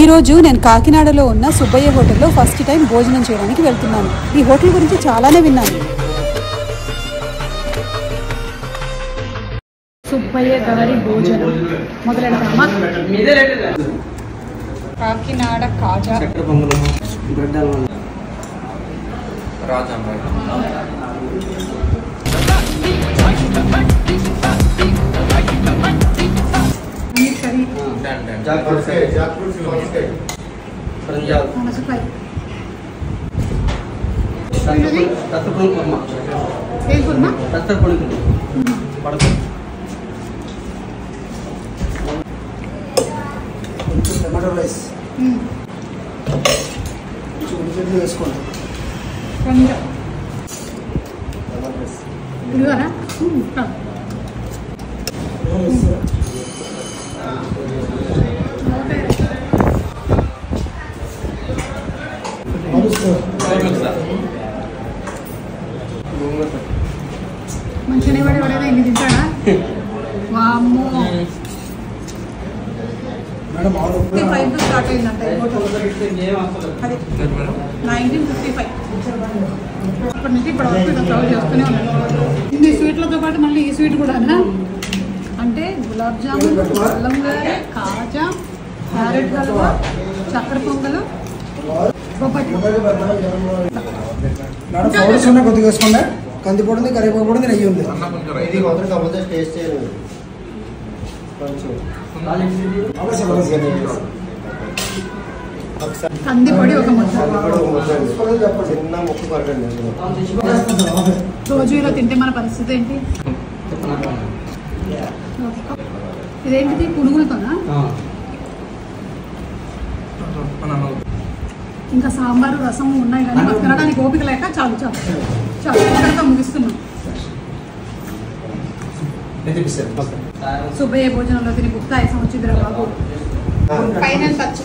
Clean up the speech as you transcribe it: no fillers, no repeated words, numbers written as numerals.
ఈరోజు నేను కాకినాడలో ఉన్న సుబ్బయ్య హోటల్లో ఫస్ట్ టైం భోజనం చేయడానికి వెళ్తున్నాను. ఈ హోటల్ గురించి చాలానే విన్నాను. సుబ్బయ్య గారి భోజనం మొదలెడతామా? కాకినాడ కాజా, టమాటో రైస్ వేసుకోండి. మంచిగానే పడేవాడే ఇన్ని తింటాడా? వామ్మో, 55 స్టార్ట్ అయిందంట ఈ హోటల్. అది 1955. అప్పటి నుంచి ఇప్పుడు వరకు సర్వ్ చేస్తూనే ఉన్నాను. ఇన్ని స్వీట్లతో పాటు మళ్ళీ ఈ స్వీట్ కూడా అంటే గులాబ్ జామున్, అల్లం గారె, కాజా, క్యారెట్ హల్వా, చక్కెర పొంగలు, కొద్దిగా వేసుకోండి. కంది పొడి ఉంది, కరివేపాకు పొడి ఉంది, నెయ్యి ఉంది. కంది పొడి ఒక ముద్ద. రోజు ఇలా తింటే మన పరిస్థితి ఏంటి? ఇదేంటిది? పునుగులతోనా? ఇంకా సాంబారు, రసం ఉన్నాయి కానీ మాకు తినడానికి ఓపిక లేక చాలు చాలు చాలు ఇక్కడితో ముగిస్తున్నాం. సుబ్బయ్య భోజనంలో తిని గుప్తాయసం వచ్చిందిరా బాబు. Final touch.